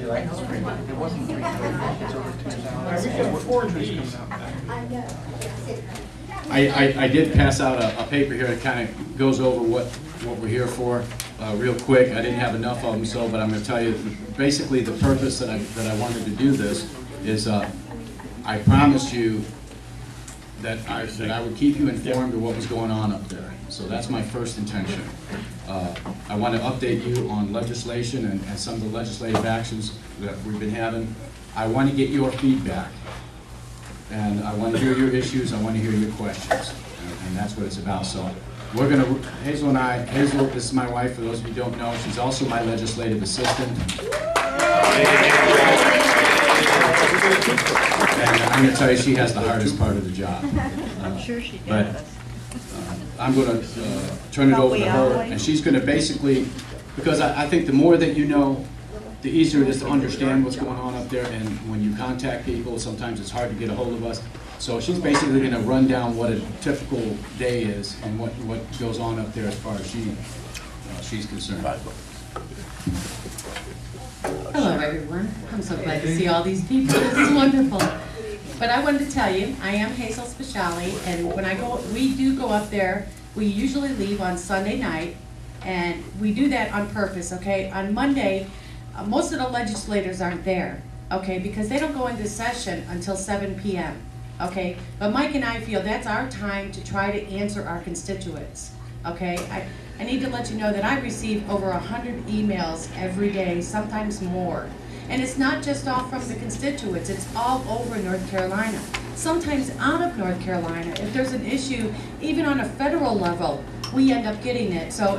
right? It wasn't 3:30. It's over 2,000. I did pass out a paper here that kind of goes over what we're here for real quick. I didn't have enough of them, so, but I'm going to tell you, basically the purpose that I wanted to do this is I promised you that I would keep you informed of what was going on up there. So that's my first intention. I want to update you on legislation and some of the legislative actions that we've been having. I want to get your feedback. And I want to hear your issues, I want to hear your questions. And that's what it's about. So we're going to, Hazel and I, Hazel, this is my wife, for those of you who don't know, she's also my legislative assistant. And I'm going to tell you, she has the hardest part of the job. I'm sure she But does. I'm going to turn it over to her, and she's going to basically, because I think the more that you know, the easier it is to understand what's going on up there, and when you contact people, sometimes it's hard to get a hold of us. So she's basically going to run down what a typical day is and what goes on up there as far as she's concerned. Hello, everyone. I'm so glad to see all these people. This is wonderful. But I wanted to tell you, I am Hazel Speciale, and when we do go up there. We usually leave on Sunday night, and we do that on purpose, okay? On Monday, most of the legislators aren't there, okay, because they don't go into session until 7 p.m., okay? But Mike and I feel that's our time to try to answer our constituents, okay? I need to let you know that I receive over 100 emails every day, sometimes more. And it's not just all from the constituents, it's all over North Carolina. Sometimes out of North Carolina, if there's an issue, even on a federal level, we end up getting it. So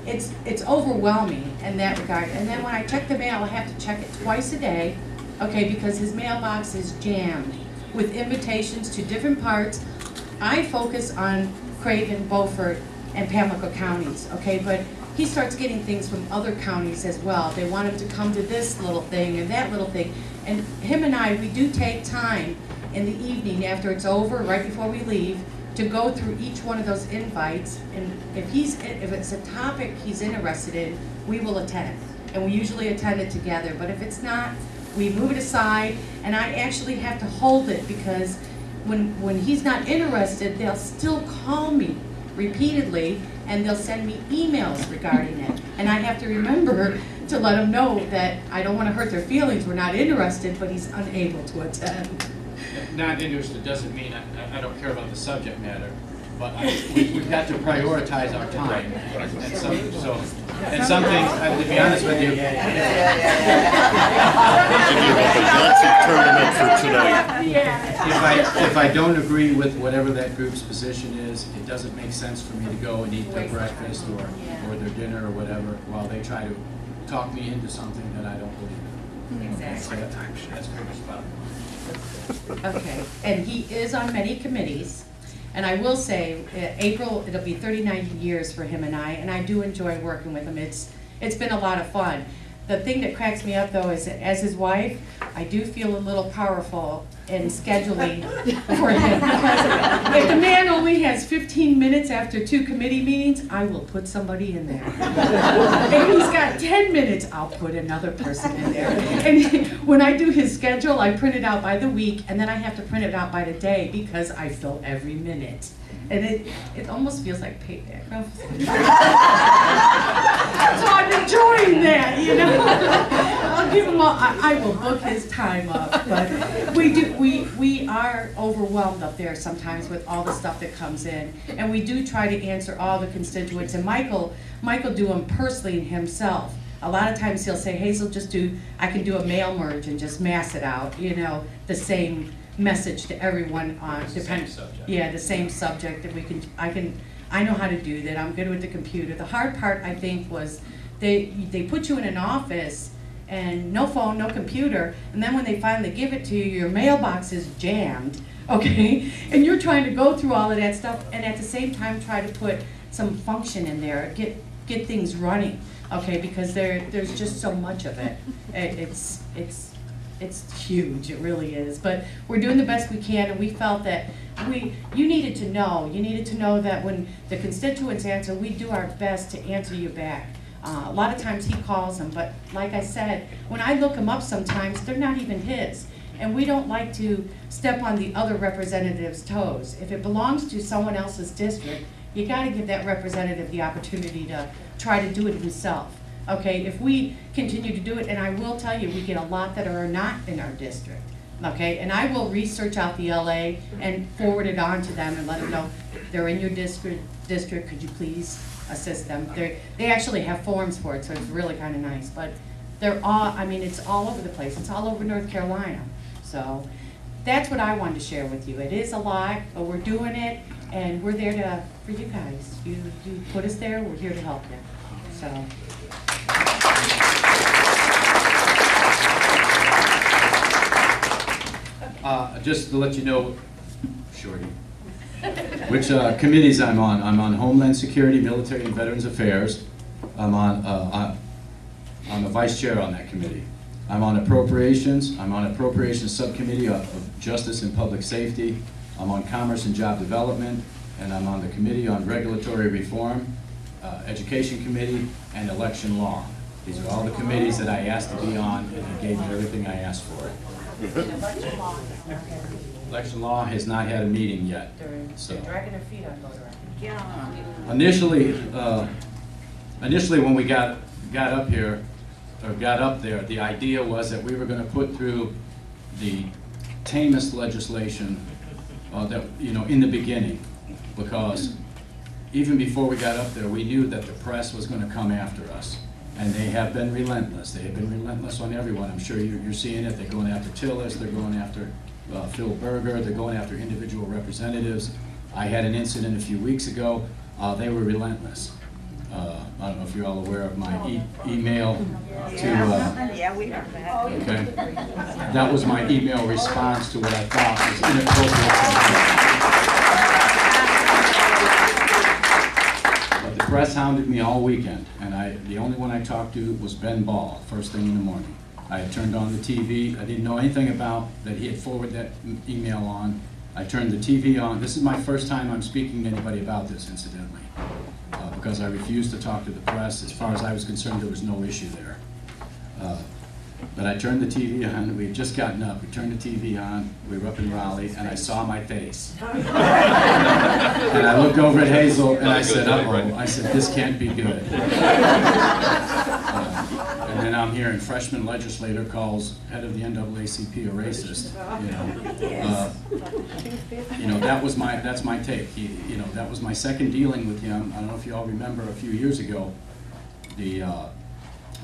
it's overwhelming in that regard. And then when I check the mail, I have to check it twice a day, okay, because his mailbox is jammed with invitations to different parts. I focus on Craven, Beaufort, and Pamlico counties, okay, but he starts getting things from other counties as well. They want him to come to this little thing and that little thing. And him and I, we do take time in the evening after it's over, right before we leave, to go through each one of those invites. And if it's a topic he's interested in, we will attend. And we usually attend it together. But if it's not, we move it aside, and I actually have to hold it because when he's not interested, they'll still call me repeatedly, and they'll send me emails regarding it. And I have to remember to let them know that I don't want to hurt their feelings. We're not interested, but he's unable to attend. Not interested doesn't mean I don't care about the subject matter, but we've got to prioritize our time. And some things, to be honest with you, tournament for tonight. if I don't agree with whatever that group's position is, it doesn't make sense for me to go and eat their breakfast or their dinner or whatever while they try to talk me into something that I don't believe in. Exactly. That's pretty much about it. Okay, and he is on many committees, and I will say, April, it'll be 39 years for him and I do enjoy working with him. It's been a lot of fun. The thing that cracks me up, though, is that as his wife, I do feel a little powerful in scheduling for him. Because if the man only has 15 minutes after 2 committee meetings, I will put somebody in there. If he's got 10 minutes, I'll put another person in there. And when I do his schedule, I print it out by the week, and then I have to print it out by the day because I fill every minute. And it almost feels like payback. So I'm enjoying that, you know. I'll give him I will book his time up, but we are overwhelmed up there sometimes with all the stuff that comes in, and we do try to answer all the constituents. And Michael do them personally himself. A lot of times he'll say, Hazel, I can do a mail merge and just mass it out, you know, the same message to everyone on the same subject. Yeah, the same subject, and I know how to do that. I'm good with the computer. The hard part, I think, was they put you in an office and no phone, no computer, and then when they finally give it to you, your mailbox is jammed, okay? And you're trying to go through all of that stuff and at the same time try to put some function in there, get things running, okay? Because there's just so much of it. It's huge, it really is. But we're doing the best we can, and we felt that you needed to know that when the constituents answer, we do our best to answer you back. A lot of times he calls them, but like I said, when I look them up sometimes, they're not even his. And we don't like to step on the other representative's toes. If it belongs to someone else's district, you gotta give that representative the opportunity to try to do it himself. Okay, if we continue to do it, and I will tell you, we get a lot that are not in our district. Okay, and I will research out the LA and forward it on to them and let them know, they're in your district, could you please assist them? They actually have forms for it, so it's really kind of nice, but they're all, I mean, it's all over the place. It's all over North Carolina. So that's what I wanted to share with you. It is a lot, but we're doing it, and we're there for you guys. You put us there, we're here to help you. So. Just to let you know, Shorty, which committees I'm on. I'm on Homeland Security, Military and Veterans Affairs. I'm the vice chair on that committee. I'm on Appropriations. I'm on Appropriations Subcommittee of Justice and Public Safety. I'm on Commerce and Job Development, and I'm on the Committee on Regulatory Reform, Education Committee, and Election Law. These are all the committees that I asked to be on, and they gave me everything I asked for. Election Law has not had a meeting yet. They're dragging their feet on voter ID. Initially when we got up here, or got up there, the idea was that we were going to put through the tamest legislation that, you know, in the beginning, because even before we got up there, we knew that the press was going to come after us. And they have been relentless. They have been relentless on everyone. I'm sure you're seeing it. They're going after Tillis. They're going after Phil Berger. They're going after individual representatives. I had an incident a few weeks ago. They were relentless. I don't know if you're all aware of my email to... Yeah, we heard that. Okay. That was my email response to what I thought was inappropriate. The press hounded me all weekend, and the only one I talked to was Ben Ball, first thing in the morning. I had turned on the TV. I didn't know anything about that he had forwarded that email on. I turned the TV on. This is my first time I'm speaking to anybody about this, incidentally, because I refused to talk to the press. As far as I was concerned, there was no issue there. But I turned the TV on. We had just gotten up. We turned the TV on. We were up in Raleigh, and I saw my face. And I looked over at Hazel, and I said, uh-oh. I said, this can't be good. And then I'm hearing freshman legislator calls head of the NAACP a racist. You know, that's my take. That was my second dealing with him. I don't know if you all remember a few years ago, the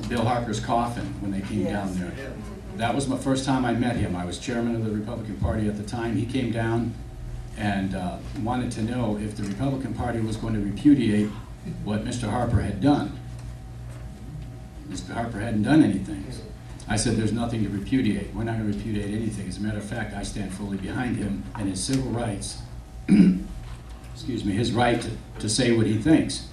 Bill Harper's coffin when they came down there. That was my first time I met him. I was chairman of the Republican Party at the time. He came down and wanted to know if the Republican Party was going to repudiate what Mr. Harper had done. Mr. Harper hadn't done anything. I said, there's nothing to repudiate. We're not going to repudiate anything. As a matter of fact, I stand fully behind him and his civil rights, excuse me, his right to say what he thinks.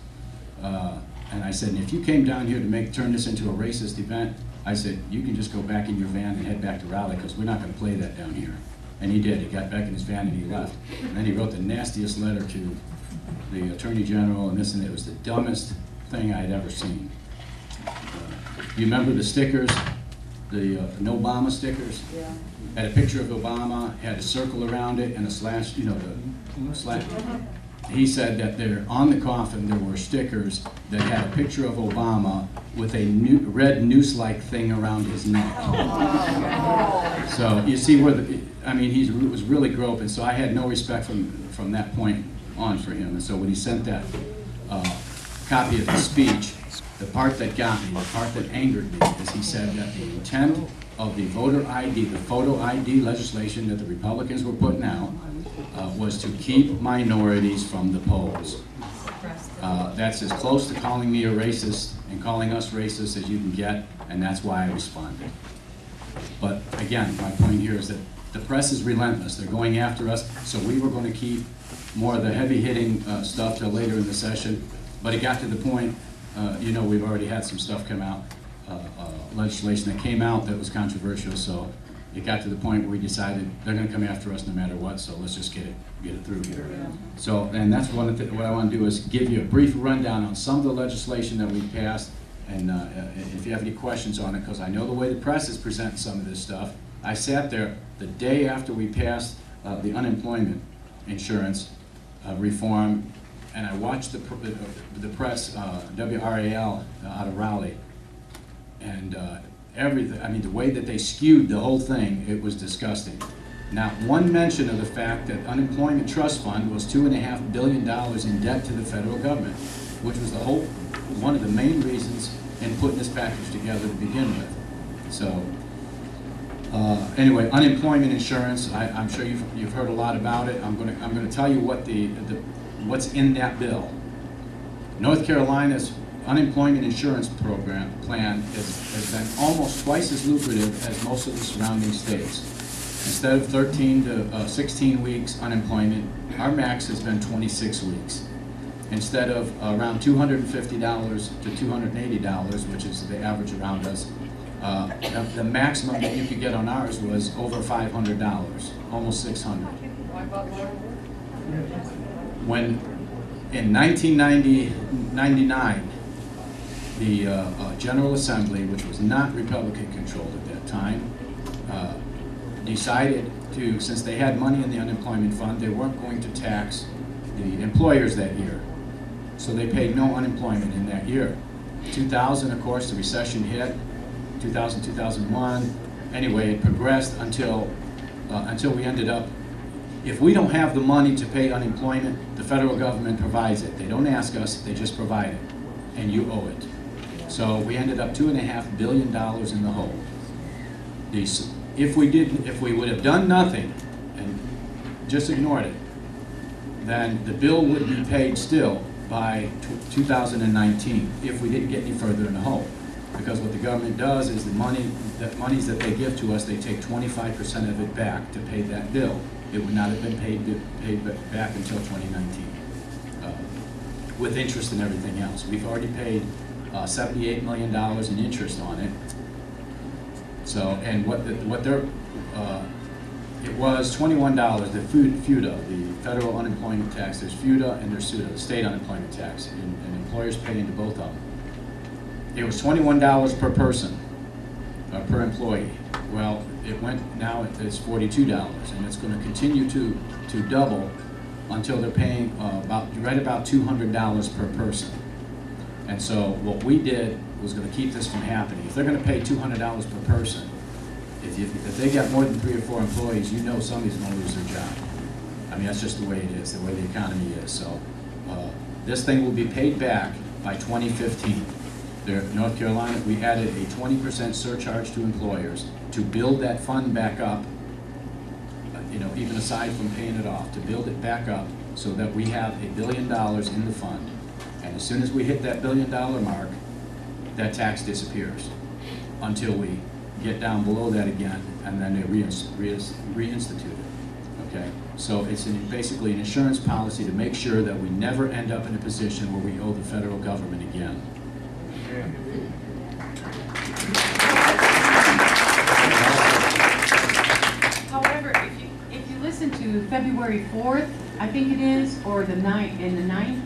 And I said, if you came down here to turn this into a racist event, I said, you can just go back in your van and head back to Raleigh, because we're not going to play that down here. And he did. He got back in his van and he left. And then he wrote the nastiest letter to the Attorney General and this and that. It was the dumbest thing I had ever seen. You remember the stickers, the No Obama stickers? Yeah. Had a picture of Obama, had a circle around it, and a slash, you know, the slash. He said that there, on the coffin, there were stickers that had a picture of Obama with a red noose-like thing around his neck. So you see where he was really groping. So I had no respect from that point on for him. And so when he sent that copy of the speech, the part that got me, the part that angered me, is he said that the intent of the voter ID, the photo ID legislation that the Republicans were putting out, was to keep minorities from the polls. That's as close to calling me a racist and calling us racist as you can get, and that's why I responded. But again, my point here is that the press is relentless. They're going after us, so we were going to keep more of the heavy-hitting stuff till later in the session. But it got to the point, we've already had some stuff come out, legislation that came out that was controversial, so it got to the point where we decided they're going to come after us no matter what, so let's just get it through here. So, and that's what I want to do is give you a brief rundown on some of the legislation that we passed And if you have any questions on it, because I know the way the press is presenting some of this stuff, I sat there the day after we passed the unemployment insurance reform, and I watched the press, WRAL out of Raleigh, and everything, I mean, the way that they skewed the whole thing, it was disgusting. Not one mention of the fact that Unemployment Trust Fund was $2.5 billion in debt to the federal government, which was one of the main reasons in putting this package together to begin with. So, anyway, unemployment insurance, I'm sure you've heard a lot about it. I'm gonna tell you what what's in that bill. North Carolina's unemployment insurance plan has been almost twice as lucrative as most of the surrounding states. Instead of 13 to 16 weeks unemployment, our max has been 26 weeks. Instead of around $250 to $280, which is the average around us, the maximum that you could get on ours was over $500, almost $600. When in 1999, the General Assembly, which was not Republican controlled at that time, decided to, since they had money in the unemployment fund, they weren't going to tax the employers that year. So they paid no unemployment in that year. 2000, of course, the recession hit. 2000, 2001. Anyway, it progressed until we ended up, if we don't have the money to pay unemployment, the federal government provides it. They don't ask us, they just provide it, and you owe it. So we ended up $2.5 billion in the hole. If we would have done nothing and just ignored it, then the bill would be paid still by 2019 if we didn't get any further in the hole. Because what the government does is the monies that they give to us, they take 25% of it back to pay that bill. It would not have been paid back until 2019, with interest and everything else. We've already paid $78 million in interest on it. So, and it was $21, the FUTA, the federal unemployment tax. There's FUTA and there's SUTA, the state unemployment tax, and employers pay into both of them. It was $21 per person, per employee. Well, now it's $42, and it's going to continue to double until they're paying right about $200 per person. And so what we did was going to keep this from happening. If they're going to pay $200 per person, if they got more than 3 or 4 employees, you know somebody's going to lose their job. I mean, that's just the way it is, the way the economy is. So this thing will be paid back by 2015. North Carolina, we added a 20% surcharge to employers to build that fund back up, even aside from paying it off, to build it back up so that we have $1 billion in the fund. And as soon as we hit that $1 billion mark, that tax disappears until we get down below that again, and then they reinstitute it. Okay? So it's basically an insurance policy to make sure that we never end up in a position where we owe the federal government again. However, if you listen to February 4th, I think it is, or the 9th,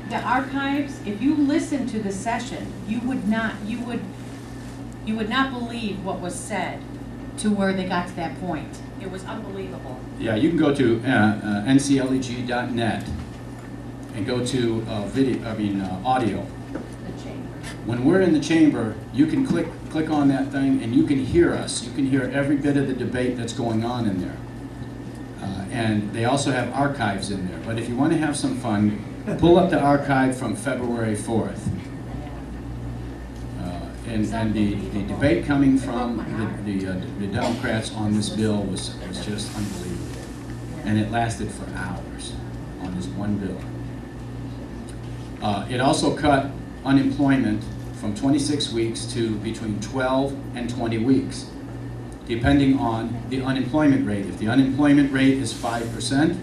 the archives, if you listen to the session, you would not believe what was said to where they got to that point. It was unbelievable. Yeah, you can go to ncleg.net and go to audio. When we're in the chamber, you can click on that thing and you can hear us. You can hear every bit of the debate that's going on in there. And they also have archives in there. But if you want to have some fun, pull up the archive from February 4th. And the debate coming from the Democrats on this bill was just unbelievable. And it lasted for hours on this one bill. It also cut unemployment from 26 weeks to between 12 and 20 weeks, depending on the unemployment rate. If the unemployment rate is 5%,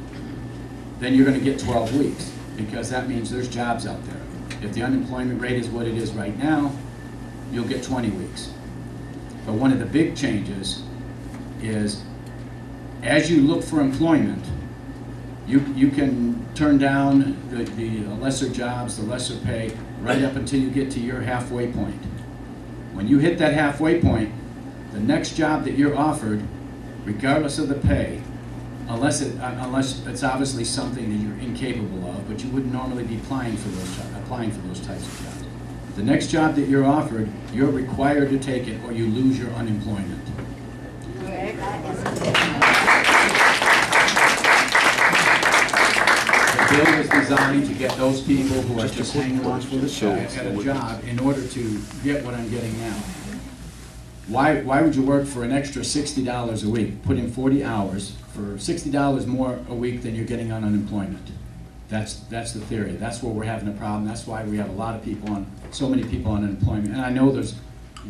then you're going to get 12 weeks, because that means there's jobs out there. If the unemployment rate is what it is right now, you'll get 20 weeks. But one of the big changes is, as you look for employment, you can turn down the lesser jobs, the lesser pay, right up until you get to your halfway point. When you hit that halfway point, the next job that you're offered, regardless of the pay, unless it's obviously something that you're incapable of, but you wouldn't normally be applying for those types of jobs. The next job that you're offered, you're required to take it or you lose your unemployment. The bill was designed to get those people who are just hanging on for the show at a job in order to get what I'm getting now. Why would you work for an extra $60 a week, put in 40 hours for $60 more a week than you're getting on unemployment? That's the theory. That's where we're having a problem. That's why we have a lot of people on, so many people on unemployment. And I know there's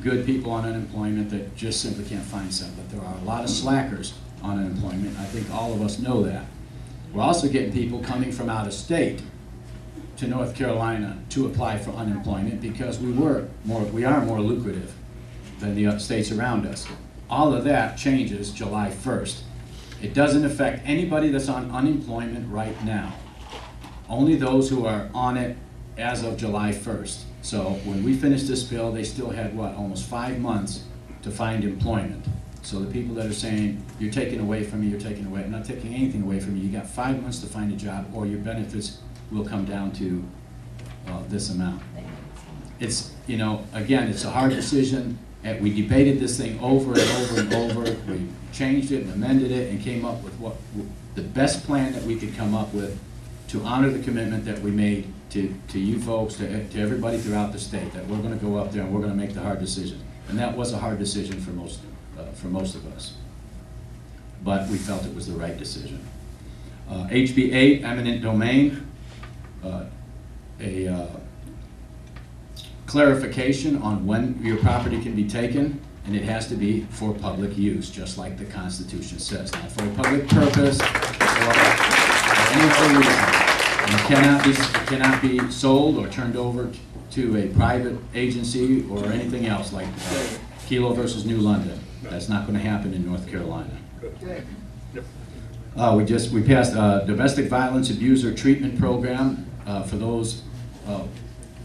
good people on unemployment that just simply can't find some, but there are a lot of slackers on unemployment. I think all of us know that. We're also getting people coming from out of state to North Carolina to apply for unemployment because we are more lucrative than the states around us. All of that changes July 1st. It doesn't affect anybody that's on unemployment right now. Only those who are on it as of July 1st. So when we finished this bill, they still had, what, almost 5 months to find employment. So the people that are saying, you're taking away from me, you're taking away, I'm not taking anything away from you. You got 5 months to find a job or your benefits will come down to this amount. It's, you know, again, it's a hard decision. And we debated this thing over and over and over. We changed it and amended it and came up with what the best plan that we could come up with to honor the commitment that we made to you folks, to everybody throughout the state, that we're going to go up there and we're going to make the hard decision. And that was a hard decision for most of us. But we felt it was the right decision. HB 8, eminent domain, clarification on when your property can be taken, and it has to be for public use, just like the Constitution says. Not for a public purpose or any other reason. It cannot be sold or turned over to a private agency or anything else like Kelo versus New London. That's not going to happen in North Carolina. We passed a domestic violence abuser treatment program for those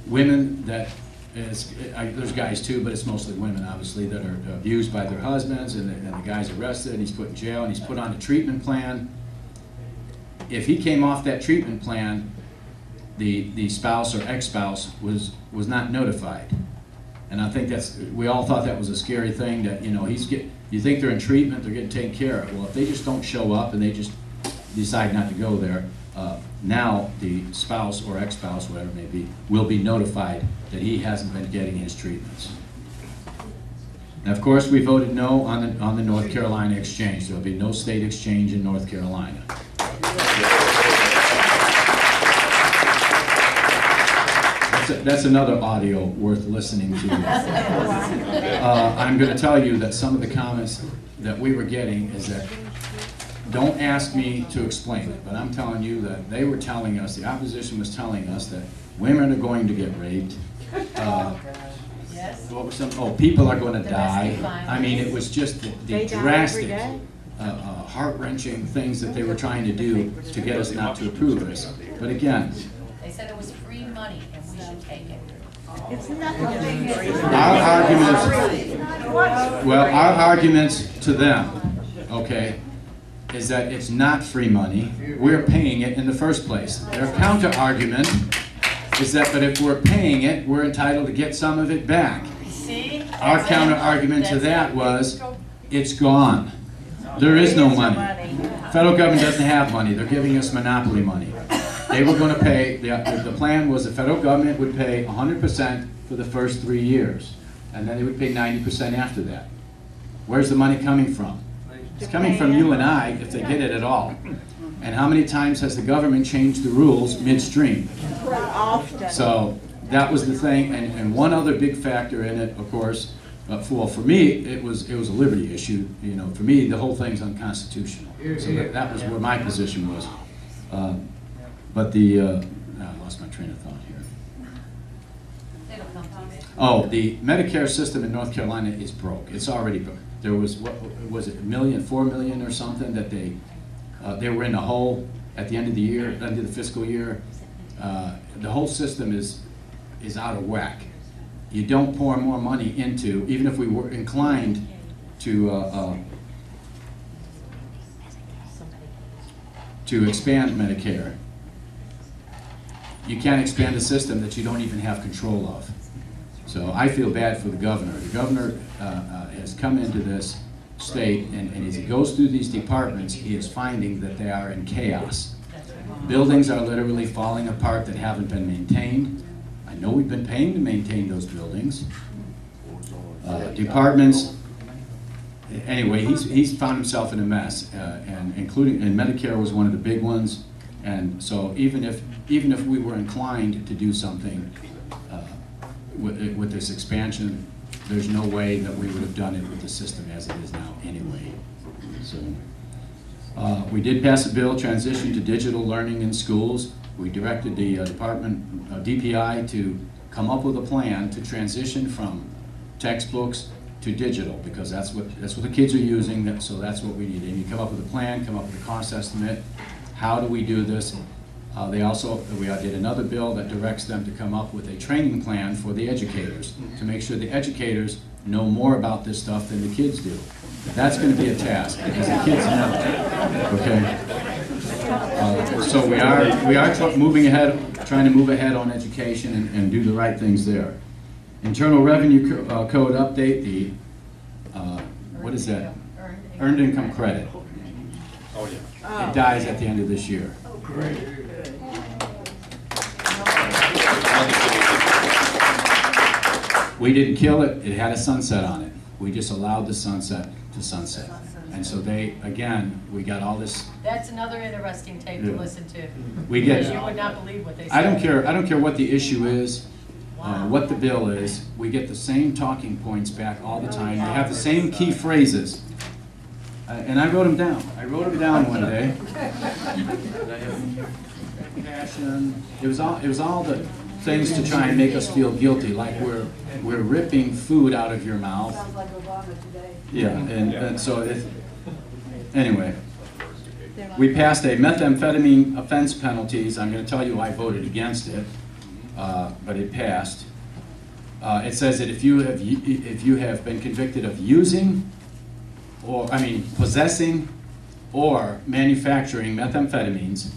women that there's guys too, but it's mostly women, obviously, that are abused by their husbands, and the guy's arrested, and he's put in jail, and he's put on a treatment plan. If he came off that treatment plan, the spouse or ex-spouse was not notified. And I think we all thought that was a scary thing, that, you know, you think they're in treatment, they're getting taken care of. Well, if they just don't show up and they just decide not to go there, now the spouse or ex-spouse, whatever it may be, will be notified that he hasn't been getting his treatments. And of course, we voted no on the North Carolina exchange. There will be no state exchange in North Carolina. That's another audio worth listening to. I'm going to tell you that some of the comments that we were getting is that, don't ask me to explain it, but I'm telling you that they were telling us, the opposition was telling us that women are going to get raped. What was some? Oh, people are going to die. I mean, it was just the drastic, heart-wrenching things that they were trying to do to get us not to approve this. But again, They said it was free money and we should take it. It's nothing. our arguments to them, okay, is that it's not free money. We're paying it in the first place. Their counter-argument is that, but if we're paying it, we're entitled to get some of it back. See? Our counter-argument to that was, it's gone. There is no money. Federal government doesn't have money. They're giving us monopoly money. They were going to pay, the plan was the federal government would pay 100% for the first 3 years, and then they would pay 90% after that. Where's the money coming from? It's coming from you and I, if they get it at all. And how many times has the government changed the rules midstream? Often. So that was the thing, and one other big factor in it, of course, for me, it was a liberty issue. You know, for me, the whole thing's unconstitutional. So that was where my position was. But I lost my train of thought here. They don't come to me. Oh, the Medicare system in North Carolina is broke. It's already broke. There was, what was it, 4 million or something that they were in a hole at the end of the year, end of the fiscal year. The whole system is is out of whack. You don't pour more money into, even if we were inclined to expand Medicare, you can't expand a system that you don't even have control of. So I feel bad for the governor. The governor has come into this state, and as he goes through these departments, he is finding that they are in chaos. Buildings are literally falling apart that haven't been maintained. I know we've been paying to maintain those buildings. Departments, anyway, he's found himself in a mess, and Medicare was one of the big ones. And so even if we were inclined to do something with this expansion, there's no way that we would have done it with the system as it is now anyway. So we did pass a bill, transition to digital learning in schools. We directed the DPI to come up with a plan to transition from textbooks to digital, because that's what the kids are using. So that's what we need. And you come up with a plan, come up with a cost estimate. How do we do this? We did another bill that directs them to come up with a training plan for the educators to make sure the educators know more about this stuff than the kids do. That's going to be a task because the kids know. Okay. So we are moving ahead, trying to move ahead on education and do the right things there. Internal Revenue Code update. The what is that? Earned income credit. Oh, yeah. It dies at the end of this year. Great. We didn't kill it. It had a sunset on it. We just allowed the sunset to sunset. And so we got all this. That's another interesting tape to listen to. We get. You would not believe what they say. I don't care what the issue is, what the bill is. We get the same talking points back all the time. They have the same key phrases. And I wrote them down. I wrote them down one day. Passion. It was all the things to try and make us feel guilty, like we're ripping food out of your mouth. Sounds like Obama today. Yeah, and so anyway, we passed a methamphetamine offense penalties. I'm going to tell you I voted against it, but it passed. It says that if you have been convicted of possessing or manufacturing methamphetamines,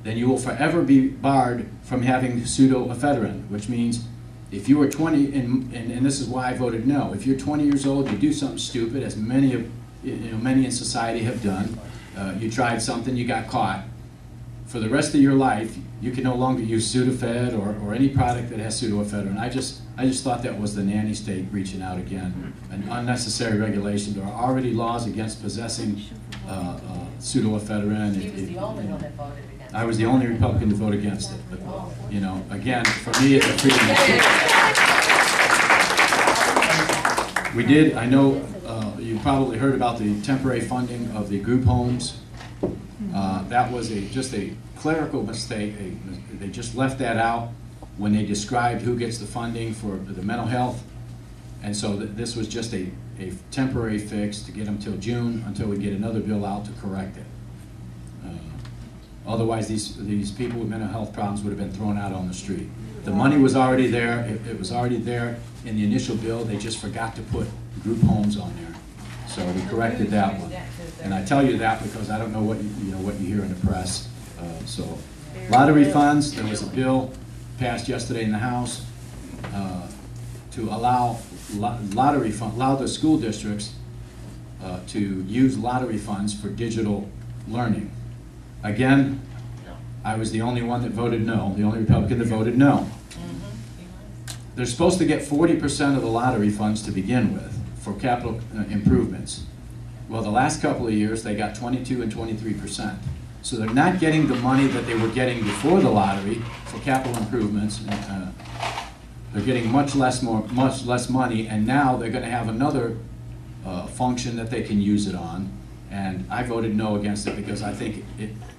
then you will forever be barred from having pseudoephedrine, which means if you were 20, and this is why I voted no, if you're 20 years old, you do something stupid, as many in society have done, you tried something, you got caught, for the rest of your life, you can no longer use Sudafed or any product that has pseudoephedrine. I just thought that was the nanny state reaching out again, an unnecessary regulation. There are already laws against possessing pseudoephedrine. He was the only one that voted against it. I was the only Republican to vote against it, but again, for me, it's a freedom of speech. We did. I know you probably heard about the temporary funding of the group homes. That was just a clerical mistake. They just left that out when they described who gets the funding for the mental health, and so this was just a temporary fix to get them till June until we get another bill out to correct it. Otherwise, these people with mental health problems would have been thrown out on the street. The money was already there. It was already there in the initial bill. They just forgot to put group homes on there. So we corrected that one. And I tell you that because I don't know what you hear in the press. So lottery funds, there was a bill passed yesterday in the House to allow the school districts to use lottery funds for digital learning. Again, I was the only one that voted no, the only Republican that voted no. They're supposed to get 40% of the lottery funds to begin with for capital improvements. Well, the last couple of years, they got 22 and 23%. So they're not getting the money that they were getting before the lottery for capital improvements. They're getting much less money, and now they're going to have another function that they can use it on. And I voted no against it because I think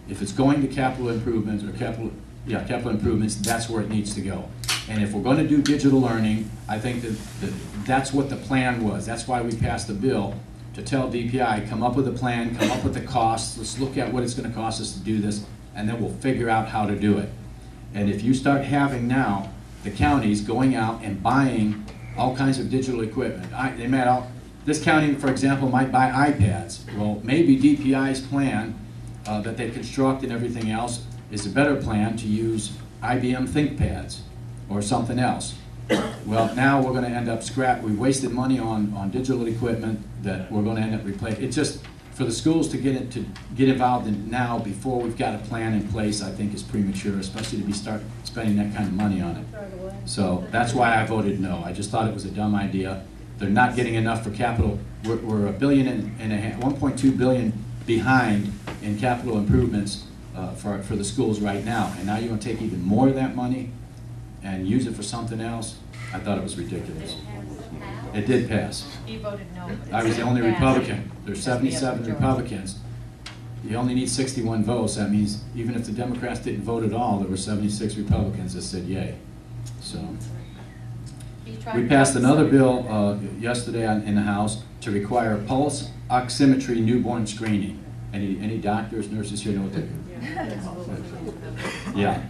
if it's going to capital improvements capital improvements, that's where it needs to go. And if we're going to do digital learning, I think that's what the plan was. That's why we passed the bill to tell DPI, come up with a plan, come up with the costs, let's look at what it's going to cost us to do this, and then we'll figure out how to do it. And if you start having now the counties going out and buying all kinds of digital equipment. This county, for example, might buy iPads. Well, maybe DPI's plan that they construct and everything else is a better plan to use IBM ThinkPads or something else. Well, now we're going to end up we've wasted money on digital equipment that we're going to end up replacing. It's just, for the schools to get involved in now before we've got a plan in place, I think is premature, especially to start spending that kind of money on it. So that's why I voted no. I just thought it was a dumb idea. They're not getting enough for capital. We're $1.5 billion, 1.2 billion behind in capital improvements for the schools right now. And now you're going to take even more of that money and use it for something else? I thought it was ridiculous. It did pass. He voted no. I was the only Republican. There's 77 Republicans. You only need 61 votes. That means even if the Democrats didn't vote at all, there were 76 Republicans that said yay. So we passed another bill yesterday in the House to require pulse oximetry newborn screening. Any doctors, nurses here know what that is? Yeah.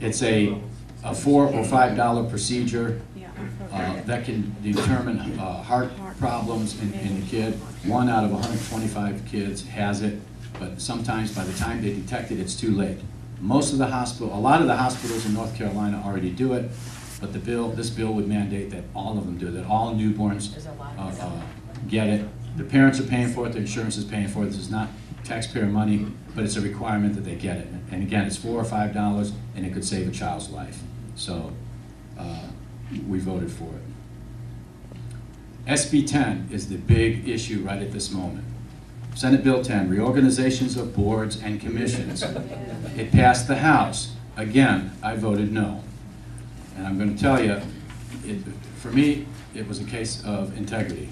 It's a $4 or $5 procedure that can determine heart problems in the kid. 1 out of 125 kids has it, but sometimes by the time they detect it, it's too late. A lot of the hospitals in North Carolina already do it, but this bill would mandate that all of them do it, that all newborns get it. The parents are paying for it, the insurance is paying for it. This is not taxpayer money, but it's a requirement that they get it. And again, it's $4 or $5, and it could save a child's life. So we voted for it. SB 10 is the big issue right at this moment. Senate Bill 10, reorganizations of boards and commissions. It passed the House. Again, I voted no. And I'm going to tell you, for me, it was a case of integrity.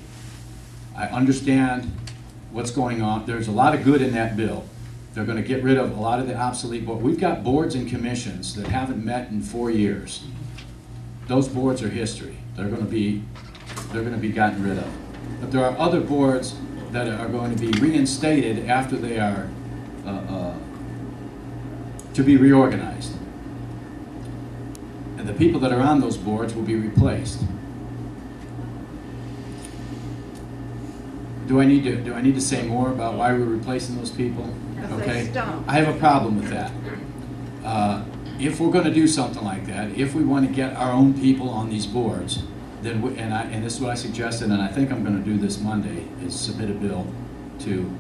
I understand what's going on. There's a lot of good in that bill. They're going to get rid of a lot of the obsolete boards. We've got boards and commissions that haven't met in 4 years. Those boards are history. They're going to be gotten rid of. But there are other boards that are going to be reinstated after they are to be reorganized. And the people that are on those boards will be replaced. Do I need to say more about why we're replacing those people? Okay, I have a problem with that. If we're going to do something like that, if we want to get our own people on these boards, then and this is what I suggested, and I think I'm going to do this Monday, is submit a bill to,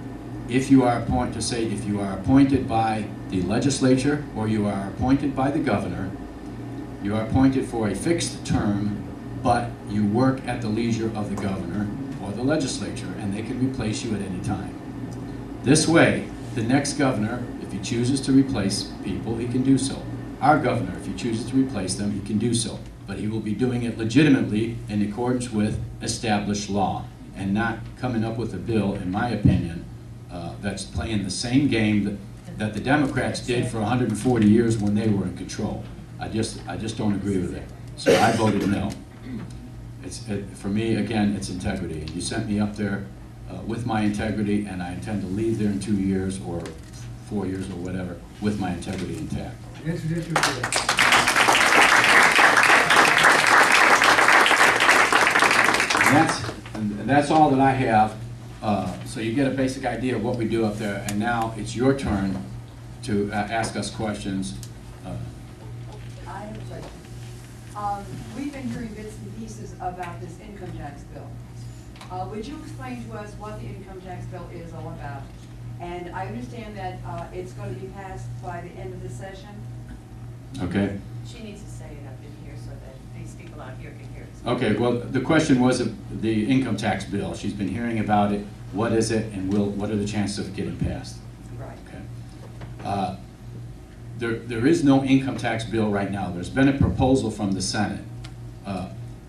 if you are appointed by the legislature or you are appointed by the governor, you are appointed for a fixed term, but you work at the leisure of the governor or the legislature, and they can replace you at any time. This way, the next governor, if he chooses to replace people, he can do so. Our governor, if he chooses to replace them, he can do so. But he will be doing it legitimately in accordance with established law, and not coming up with a bill, in my opinion, that's playing the same game that the Democrats did for 140 years when they were in control. I just don't agree with it. So I voted no. For me, again, it's integrity. And you sent me up there with my integrity, and I intend to leave there in 2 years or 4 years or whatever with my integrity intact. Introduce your bill. And that's all that I have. So you get a basic idea of what we do up there. And now it's your turn to ask us questions. I have a question. We've been hearing bits and pieces about this income tax bill. Would you explain to us what the income tax bill is all about? And I understand that it's going to be passed by the end of the session. Okay. She needs to say it up in here so that these people out here can hear it. Okay, well, the question was the income tax bill. She's been hearing about it. What is it, and what are the chances of it getting passed? Right. Okay. There is no income tax bill right now. There's been a proposal from the Senate.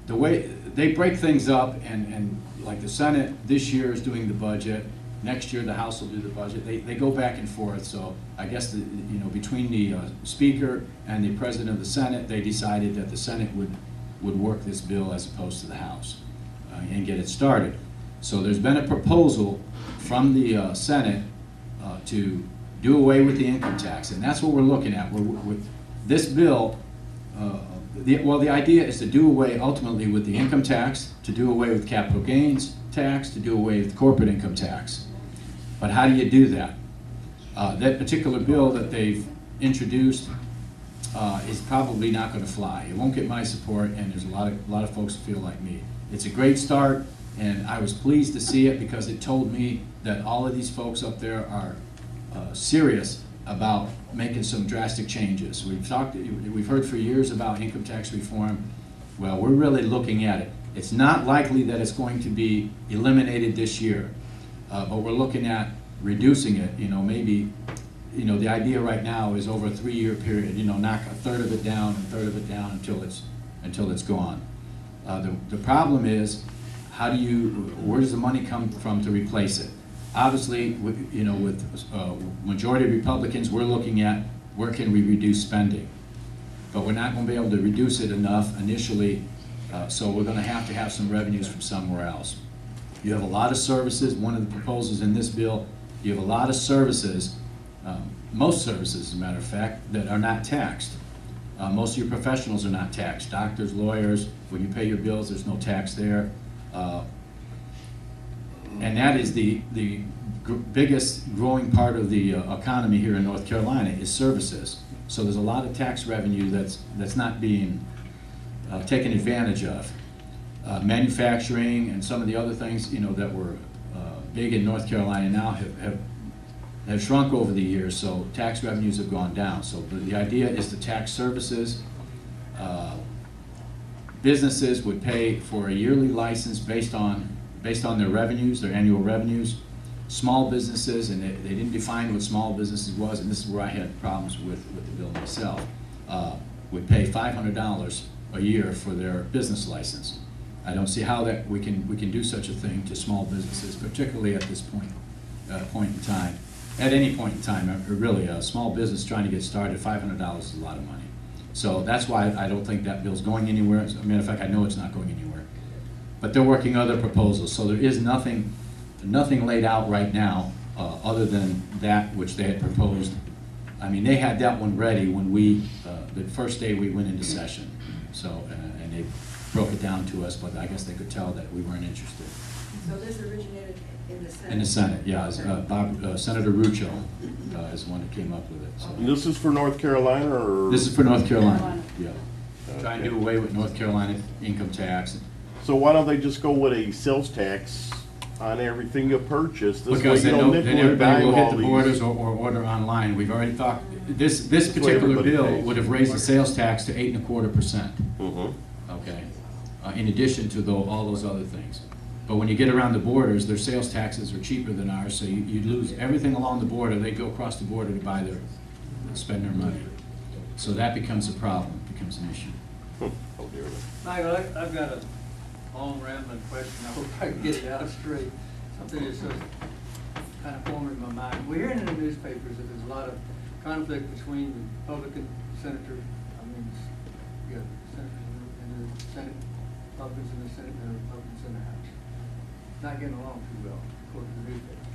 The way they break things up, and like the Senate this year is doing the budget, next year the House will do the budget. They go back and forth. So I guess between the Speaker and the President of the Senate, they decided that the Senate would work this bill as opposed to the House and get it started. So there's been a proposal from the Senate to do away with the income tax, and that's what we're looking at. With this bill, Well, the idea is to do away ultimately with the income tax, to do away with capital gains tax, to do away with corporate income tax. But how do you do that? That particular bill that they've introduced is probably not going to fly. It won't get my support, and there's a lot of folks who feel like me. It's a great start, and I was pleased to see it because it told me that all of these folks up there are serious about making some drastic changes. We've heard for years about income tax reform. Well, we're really looking at it. It's not likely that it's going to be eliminated this year, but we're looking at reducing it. You know, maybe, you know, the idea right now is over a 3-year period. You know, knock a third of it down, and a third of it down until it's gone. The problem is, where does the money come from to replace it? Obviously, you know, with majority of Republicans, we're looking at where can we reduce spending. But we're not going to be able to reduce it enough initially, so we're going to have some revenues from somewhere else. You have a lot of services. One of the proposals in this bill, you have a lot of services, most services, as a matter of fact, that are not taxed. Most of your professionals are not taxed. Doctors, lawyers, when you pay your bills, there's no tax there. And that is the biggest growing part of the economy here in North Carolina is services. So there's a lot of tax revenue that's not being taken advantage of. Manufacturing and some of the other things, you know, that were big in North Carolina now have shrunk over the years, so tax revenues have gone down. So the idea is to tax services. Businesses would pay for a yearly license based on their revenues, their annual revenues. Small businesses, and they didn't define what small businesses was, and this is where I had problems with the bill myself, would pay $500 a year for their business license. I don't see how that we can do such a thing to small businesses, particularly at this point in time. At any point in time, really, a small business trying to get started, $500 is a lot of money. So that's why I don't think that bill's going anywhere. As a matter of fact, I know it's not going anywhere. But they're working other proposals, so there is nothing laid out right now other than that which they had proposed. I mean, they had that one ready when the first day we went into session. So, and they broke it down to us, but I guess they could tell that we weren't interested. So this originated in the Senate? In the Senate, yeah. Senator Rucho is the one that came up with it. So. And this is for North Carolina, or? This is for North Carolina, yeah. Try and do away with North Carolina income tax. So why don't they just go with a sales tax on everything you purchase? This Because way you then don't nickel and everybody will dime hit all the borders these. or order online. We've already thought, this way particular everybody bill pays. would have raised the sales tax to 8.25%. Mhm. Okay, in addition to all those other things. But when you get around the borders, their sales taxes are cheaper than ours, so you lose everything along the border. They go across the border to spend their money. So that becomes a problem, becomes an issue. Oh dear. Michael, I've got a long rambling question. I hope I can get it out straight. Something that's just kind of forming in my mind. We're hearing in the newspapers that there's a lot of conflict between the Republican senators, you got senators in the Senate, Republicans in the Senate, and the Republicans in the House. Not getting along too well, according to the newspaper.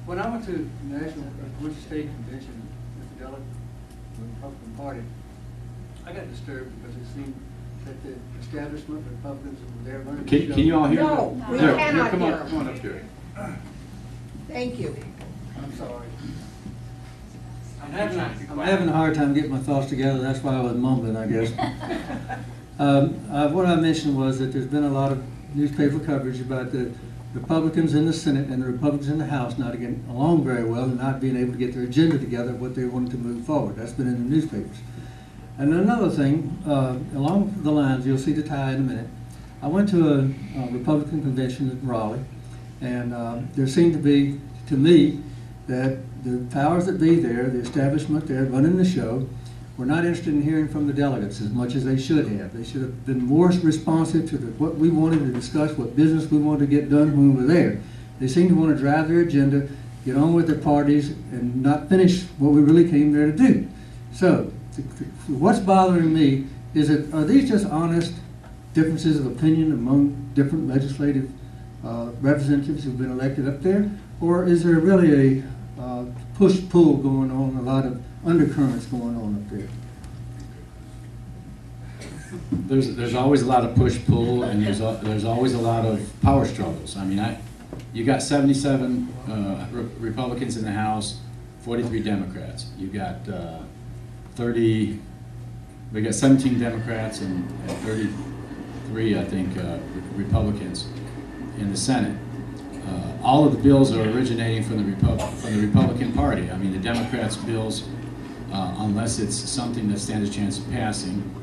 When I went to the National Georgia State Convention with the delegate of the Republican Party, I got disturbed because it seemed that the establishment, the Republicans were there running the show. Can you all hear me? No, we Here, cannot come hear. on, come on up here. Thank you. I'm sorry. I'm having a hard time getting my thoughts together, that's why I was mumbling, I guess. What I mentioned was that there's been a lot of newspaper coverage about the Republicans in the Senate and the Republicans in the House not getting along very well and not being able to get their agenda together, what they wanted to move forward. That's been in the newspapers. And another thing, along the lines, you'll see the tie in a minute. I went to a Republican convention in Raleigh, and there seemed to be, to me, that the powers that be there, the establishment there running the show, were not interested in hearing from the delegates as much as they should have. They should have been more responsive to what we wanted to discuss, what business we wanted to get done when we were there. They seem to want to drive their agenda, get on with their parties, and not finish what we really came there to do. So, what's bothering me is that, are these just honest differences of opinion among different legislative representatives who've been elected up there? Or is there really a push-pull going on, a lot of undercurrents going on up there? there's always a lot of push-pull, and there's always a lot of power struggles. I mean, you got 77 Republicans in the House, 43 Democrats. You got 17 Democrats and 33, I think, Republicans in the Senate. All of the bills are originating from the Republican Party. I mean, the Democrats' bills, unless it's something that stands a chance of passing,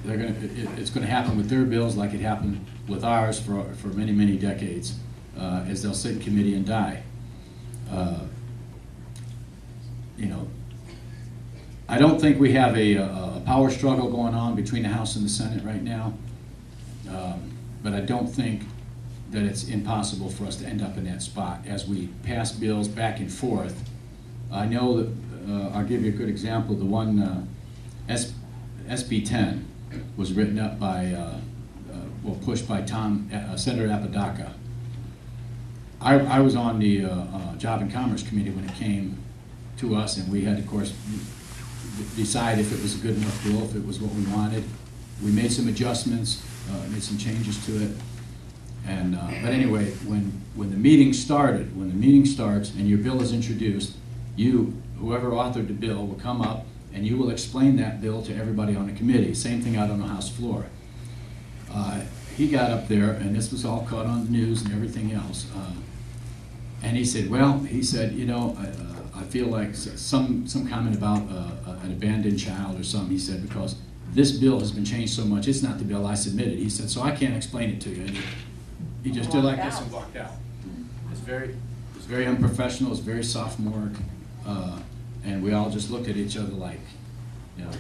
it's going to happen with their bills like it happened with ours for many, many decades, as they'll sit in committee and die. You know, I don't think we have a power struggle going on between the House and the Senate right now, but I don't think that it's impossible for us to end up in that spot as we pass bills back and forth. I know that, I'll give you a good example, the one SB 10 was written up by, pushed by Senator Apodaca. I was on the Job and Commerce Committee when it came to us, and we had, of course, decide if it was a good enough bill, if it was what we wanted. We made some adjustments, made some changes to it. And, but anyway, when the meeting starts and your bill is introduced, whoever authored the bill will come up and you will explain that bill to everybody on the committee. Same thing out on the House floor. He got up there, and this was all caught on the news and everything else. And he said, you know, I feel like some comment about an abandoned child or something. He said, because this bill has been changed so much, it's not the bill I submitted. He said, so I can't explain it to you. And he just did like this and walked out. It's very unprofessional. It's very sophomoric, and we all just looked at each other like, you know.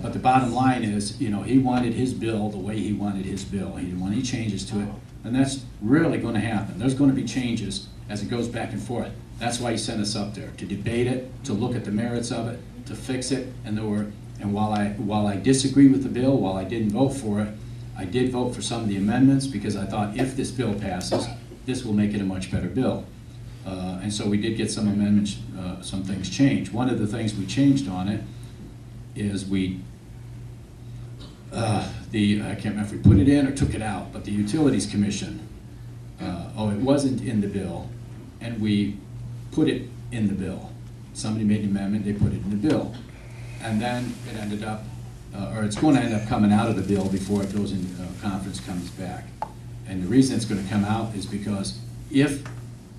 But the bottom line is, you know, he wanted his bill the way he wanted his bill. He didn't want any changes to it, and that's really going to happen. There's going to be changes as it goes back and forth. That's why he sent us up there, to debate it, to look at the merits of it, to fix it. And while I disagree with the bill, while I didn't vote for it, I did vote for some of the amendments because I thought if this bill passes, this will make it a much better bill. And so we did get some amendments, some things changed. One of the things we changed on it is I can't remember if we put it in or took it out, but the Utilities Commission, it wasn't in the bill, and we put it in the bill. Somebody made an amendment, they put it in the bill. And then it ended up, or it's going to end up coming out of the bill before it goes in conference, comes back. And the reason it's going to come out is because if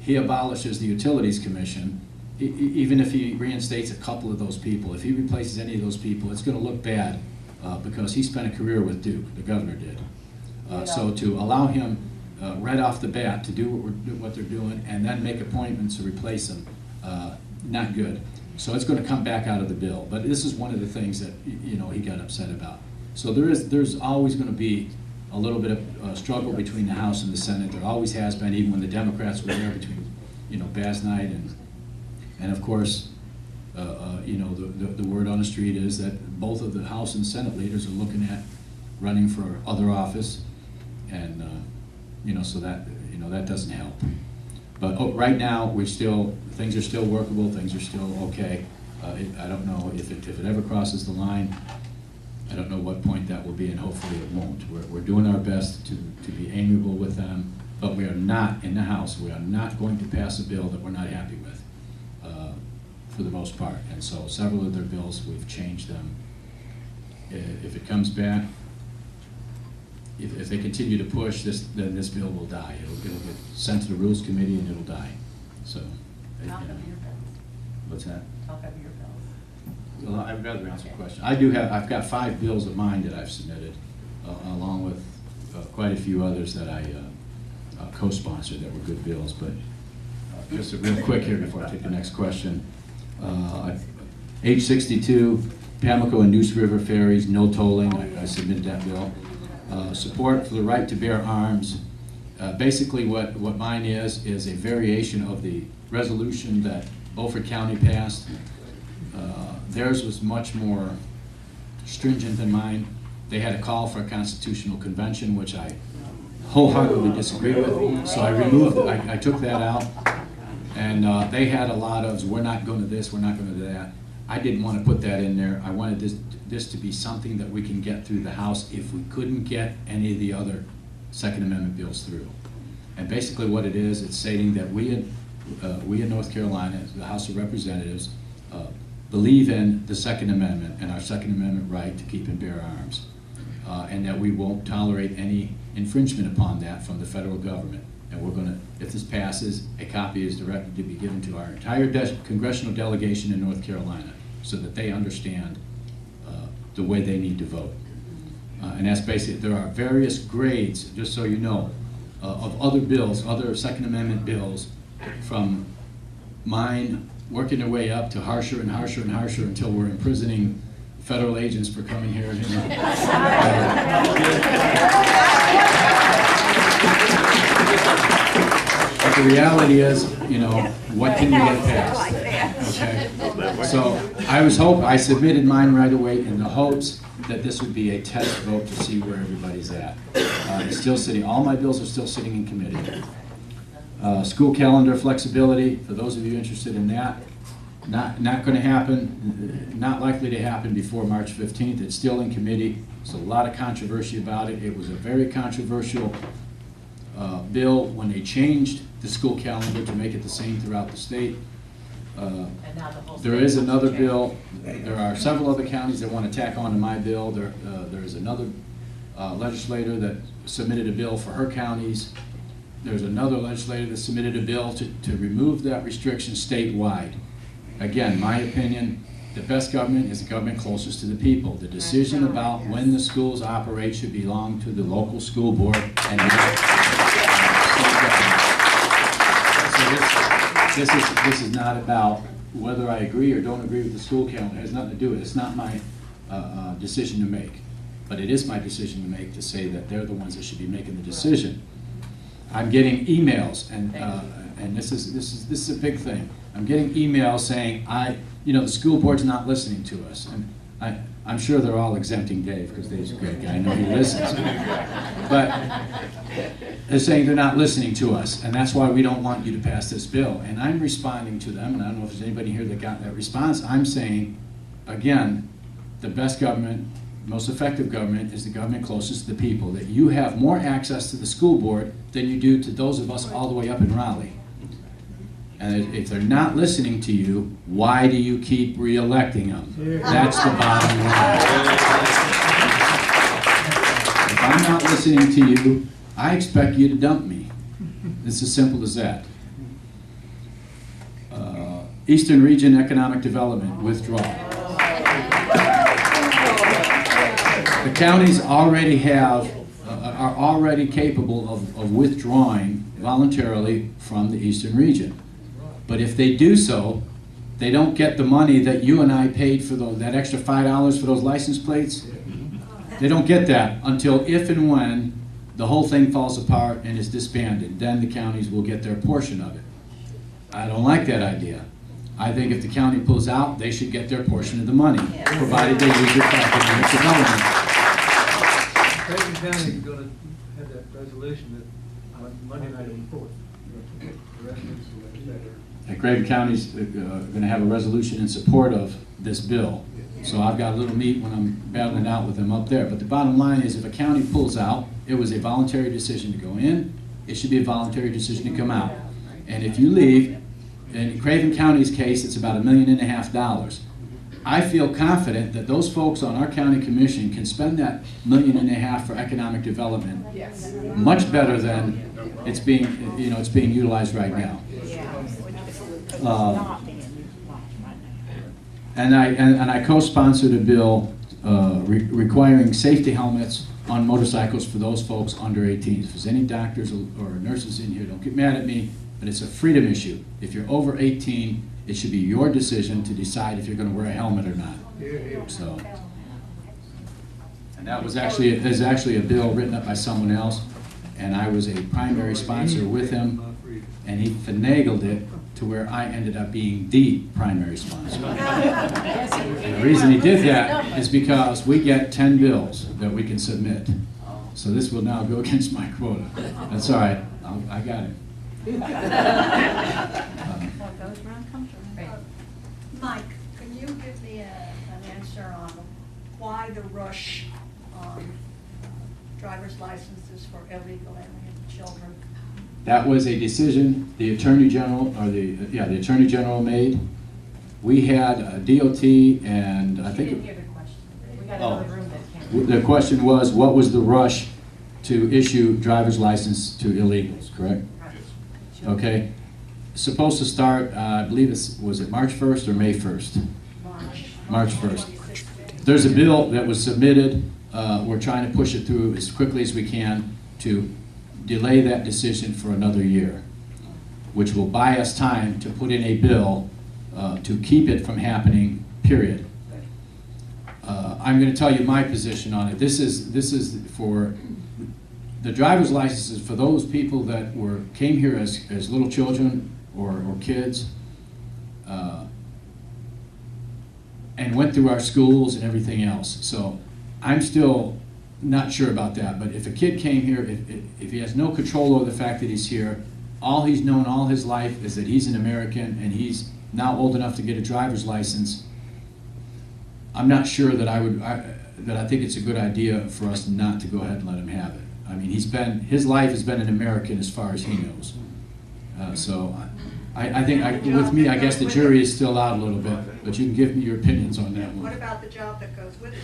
he abolishes the Utilities Commission, even if he reinstates a couple of those people, if he replaces any of those people, it's going to look bad because he spent a career with Duke, the governor did. So to allow him right off the bat to do what they're doing and then make appointments to replace them, not good. So it's going to come back out of the bill. But this is one of the things that, you know, he got upset about. So there's always going to be a little bit of struggle between the House and the Senate. There always has been, even when the Democrats were there, between, you know, Baz Knight and of course, you know, the word on the street is that both of the House and Senate leaders are looking at running for other office, and you know, so that, you know, that doesn't help. But right now, things are still workable. Things are still okay. I don't know if it ever crosses the line. I don't know what point that will be, and hopefully it won't. We're doing our best to be amiable with them, but we are not, in the House, we are not going to pass a bill that we're not happy with, for the most part. And so several of their bills, we've changed them. If it comes back, if they continue to push this, then this bill will die. It'll get sent to the Rules Committee and it'll die. So, you know. What's that? How heavy your bills? Well, I'd rather answer the question. I've got 5 bills of mine that I've submitted, along with quite a few others that I co-sponsored that were good bills. But just real quick here before I take the next question. H62, Pamlico and Neuse River ferries, no tolling. I submitted that bill. Support for the right to bear arms. Basically what mine is a variation of the resolution that Beaufort County passed. Theirs was much more stringent than mine. They had a call for a constitutional convention, which I wholeheartedly disagree with. So I removed it. I took that out. And they had a lot of, we're not going to this, we're not going to that. I didn't want to put that in there. I wanted this to be something that we can get through the House if we couldn't get any of the other Second Amendment bills through. And basically what it is, it's stating that we in North Carolina, the House of Representatives, believe in the Second Amendment and our Second Amendment right to keep and bear arms. And that we won't tolerate any infringement upon that from the federal government. And we're going to, if this passes, a copy is directed to be given to our entire congressional delegation in North Carolina so that they understand the way they need to vote. And that's basically, there are various grades, just so you know, of other bills, other Second Amendment bills, from mine working their way up to harsher and harsher and harsher until we're imprisoning federal agents for coming here. But the reality is, you know, what can we get past? Okay? So I submitted mine right away in the hopes that this would be a test vote to see where everybody's at. It's still sitting, all my bills are still sitting in committee. School calendar flexibility, for those of you interested in that, not going to happen, not likely to happen before March 15th. It's still in committee. There's a lot of controversy about it. It was a very controversial bill when they changed the school calendar to make it the same throughout the state. There is another bill. There are several other counties that want to tack on to my bill. There is another legislator that submitted a bill for her counties. There's another legislator that submitted a bill to remove that restriction statewide. Again, my opinion, the best government is the government closest to the people. The decision about when the schools operate should belong to the local school board and not state government. So this is not about whether I agree or don't agree with the school calendar. It has nothing to do with it. It's not my decision to make. But it is my decision to make to say that they're the ones that should be making the decision. I'm getting emails, and this is a big thing. I'm getting emails saying, the school board's not listening to us. And I'm sure they're all exempting Dave, because Dave's a great guy. I know he listens. But they're saying they're not listening to us, and that's why we don't want you to pass this bill. And I'm responding to them, and I don't know if there's anybody here that got that response. I'm saying, again, the best government, most effective government is the government closest to the people, that you have more access to the school board than you do to those of us all the way up in Raleigh. And if they're not listening to you, why do you keep re-electing them? That's the bottom line. If I'm not listening to you, I expect you to dump me. It's as simple as that. Eastern Region Economic Development withdrawal. The counties already are already capable of withdrawing voluntarily from the Eastern Region. But if they do so, they don't get the money that you and I paid for that extra $5 for those license plates. They don't get that until if and when the whole thing falls apart and is disbanded. Then the counties will get their portion of it. I don't like that idea. I think if the county pulls out, they should get their portion of the money, provided they use it for economic development. Creighton County is going to have that resolution that on Monday night on the 4th. The rest is the legislature. And Craven County's going to have a resolution in support of this bill. So I've got a little meat when I'm battling out with them up there. But the bottom line is, if a county pulls out, it was a voluntary decision to go in. It should be a voluntary decision to come out. And if you leave, in Craven County's case, it's about $1.5 million. I feel confident that those folks on our county commission can spend that $1.5 million for economic development much better than it's being utilized right now. And I co-sponsored a bill requiring safety helmets on motorcycles for those folks under 18. If there's any doctors or nurses in here, don't get mad at me, but it's a freedom issue. If you're over 18, it should be your decision to decide if you're going to wear a helmet or not. So, and that was there's actually a bill written up by someone else, and I was a primary sponsor with him, and he finagled it to where I ended up being the primary sponsor. And the reason he did that is because we get 10 bills that we can submit. So this will now go against my quota. That's all right. I got it. Mike, can you get That was a decision the Attorney General, or the Attorney General made. We had DOT, and I You think didn't hear the question. We got Oh. another room that can't. the question was, what was the rush to issue driver's license to illegals, correct? Okay. Supposed to start, I believe was it March 1st or May 1st? March 1st. There's a bill that was submitted. We're trying to push it through as quickly as we can to delay that decision for another year, which will buy us time to put in a bill to keep it from happening, period. I'm going to tell you my position on it. This is for the driver's licenses for those people that came here as little children or kids, and went through our schools and everything else. So I'm still not sure about that, but if a kid came here, if he has no control over the fact that he's here, all he's known all his life is that he's an American and he's now old enough to get a driver's license, I'm not sure that I think it's a good idea for us not to go ahead and let him have it. I mean, his life has been an American as far as he knows. So I think, with me, I guess the jury is still out a little bit, but you can give me your opinions on that What one. about the job that goes with it?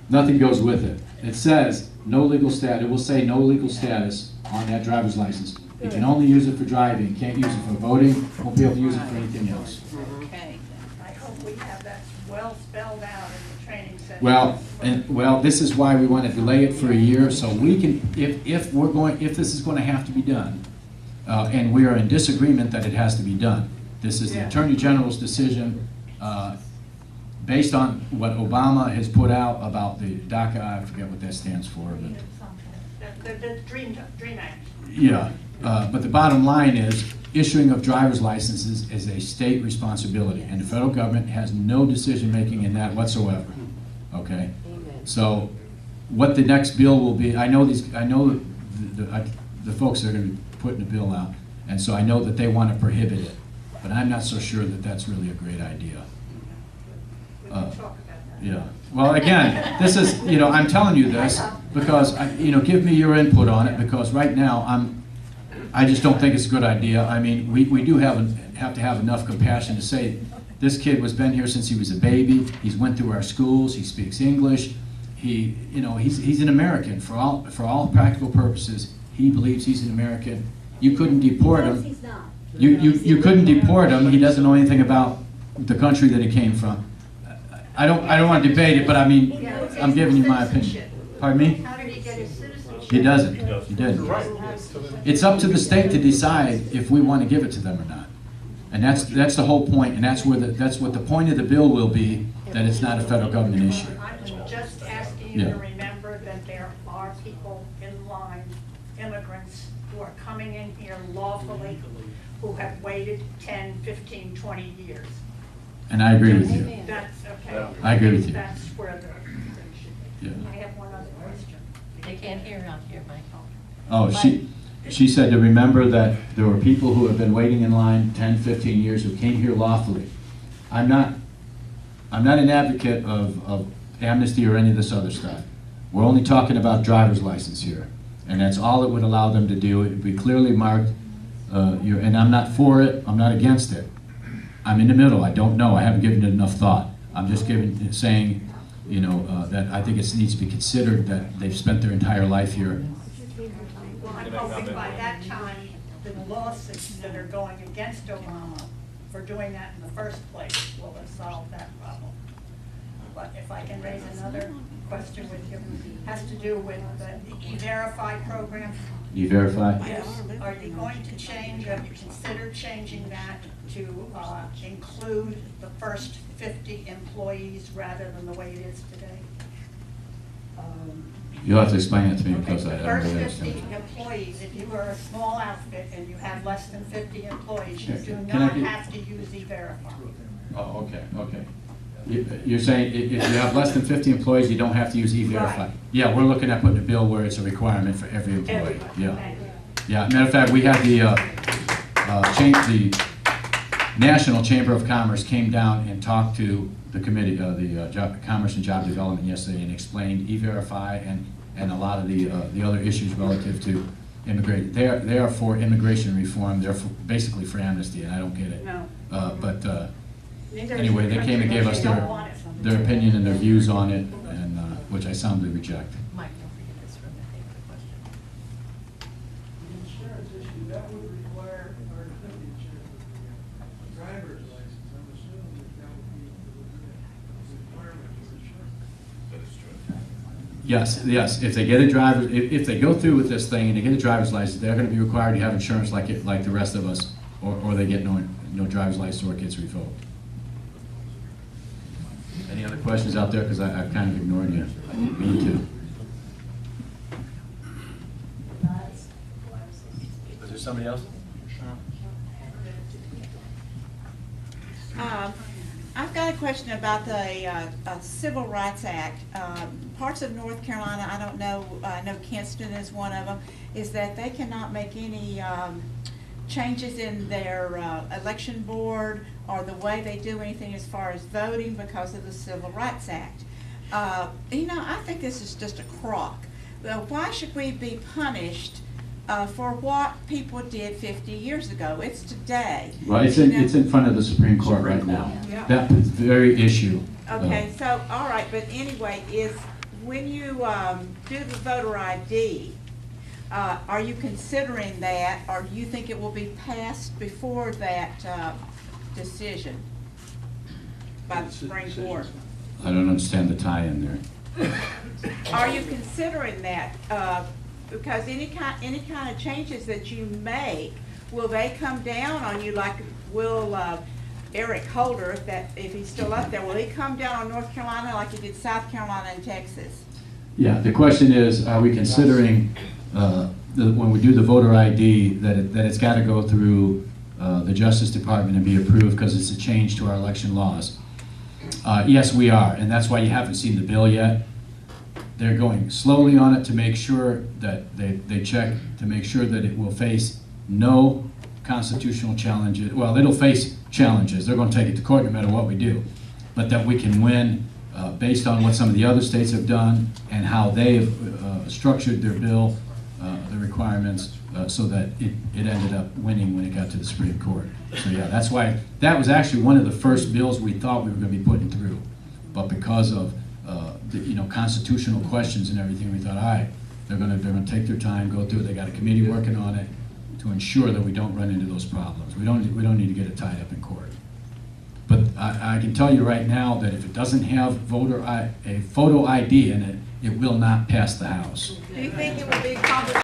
Nothing goes with it. It says no legal status, it will say no legal status on that driver's license. You can only use it for driving, can't use it for voting, won't be able to use it for anything else. Okay. I hope we have that well spelled out in the training session. Well, this is why we want to delay it for a year, so we can, if this is going to have to be done, and we are in disagreement that it has to be done. This is the Attorney General's decision, based on what Obama has put out about the DACA, I forget what that stands for, but The Dream Act. yeah. But the bottom line is, issuing of driver's licenses is a state responsibility, and the federal government has no decision-making in that whatsoever, okay? So, what the next bill will be, I know the folks that are going to be putting the bill out, and so I know that they want to prohibit it, but I'm not so sure that that's really a great idea. We can talk about that. Yeah. Well, again, this is, I'm telling you this because, give me your input on it, because right now, I just don't think it's a good idea. I mean, we do have to have enough compassion to say, this kid was been here since he was a baby, he's went through our schools, he speaks English, he's an American for all practical purposes. He believes he's an American. You couldn't deport him. He's not. You couldn't deport him. He doesn't know anything about the country that he came from. I don't want to debate it, but I mean, I'm giving you my opinion. Pardon me? How did he get his citizenship? He doesn't. He didn't. It's up to the state to decide if we want to give it to them or not. And that's the whole point, and that's what the point of the bill will be, that it's not a federal government issue. I'm just asking you to remember that there are people in line, immigrants, who are coming in here lawfully, who have waited 10, 15, 20 years. And I agree with you. That's okay. I agree with you. That's where the thing should be. Yeah. I have one other question. They can't hear out here, Michael. Oh, she said to remember that there were people who have been waiting in line 10, 15 years who came here lawfully. I'm not an advocate of amnesty or any of this other stuff. We're only talking about driver's license here. And that's all it would allow them to do. It would be clearly marked, and I'm not for it, I'm not against it. I'm in the middle, I don't know, I haven't given it enough thought. I'm just saying, that I think it needs to be considered that they've spent their entire life here. Well, I'm hoping by that time, the lawsuits that are going against Obama for doing that in the first place will have solved that problem. But if I can raise another question with you, has to do with the E-Verify program. E-Verify? Yes. Are you going to change, have you considered changing that to include the first 50 employees rather than the way it is today? You'll have to explain that to me Okay, because I the don't first really 50 understand. employees, if you were a small outfit and you have less than 50 employees, you do Can I not get- have to use E-Verify. Oh, okay. You're saying if you have less than 50 employees, you don't have to use E-Verify? Right. Yeah, we're looking at putting a bill where it's a requirement for every employee. Everybody. Yeah. Thank you. Yeah, matter of fact, we had the National Chamber of Commerce came down and talked to the committee, Commerce and Job Development yesterday, and explained E-Verify and a lot of the other issues relative to immigrate, they are for immigration reform, they're basically for amnesty, and I don't get it. No. But Neither is anyway, the they came and country, gave but us they don't want it. their opinion and their views on it, and which I soundly reject. Mike, don't forget this room, I think, the question. The insurance issue, that would require, or could be insurance, a driver's license, I'm assuming that would be a requirement for insurance. Yes, if they get a driver, if they go through with this thing and they get a driver's license, they're gonna be required to have insurance like the rest of us, or they get no driver's license or it gets revoked. Any other questions out there? Because I've kind of ignored you. Me too. Was there somebody else? I've got a question about the Civil Rights Act. Parts of North Carolina, I don't know, I know Kinston is one of them, is that they cannot make any changes in their election board or the way they do anything as far as voting because of the Civil Rights Act. You know, I think this is just a crock. Well, why should we be punished for what people did 50 years ago? It's today. Well, it's in front of the Supreme Court right now. Yeah. That very issue. Okay, so, all right, but anyway, is when you do the voter ID, are you considering that, or do you think it will be passed before that decision by the Supreme Court? I don't understand the tie-in there. Are you considering that? Because any kind of changes that you make, will they come down on you like, will Eric Holder, if he's still up there, will he come down on North Carolina like he did South Carolina and Texas? Yeah, the question is, are we considering, when we do the voter ID, that it's got to go through the Justice Department and be approved because it's a change to our election laws? Yes, we are, and that's why you haven't seen the bill yet. They're going slowly on it to make sure that they check, to make sure that it will face no constitutional challenges. Well, it'll face challenges. They're going to take it to court no matter what we do. But that we can win based on what some of the other states have done and how they've structured their bill, the requirements, so that it ended up winning when it got to the Supreme Court. So yeah, that's why, that was actually one of the first bills we thought we were going to be putting through. But because of constitutional questions and everything, we thought, all right, they're going to take their time, go through it. They got a committee working on it to ensure that we don't run into those problems. We don't need to get it tied up in court. But I can tell you right now that if it doesn't have a photo ID in it, it will not pass the House. Do you think it would be complicated?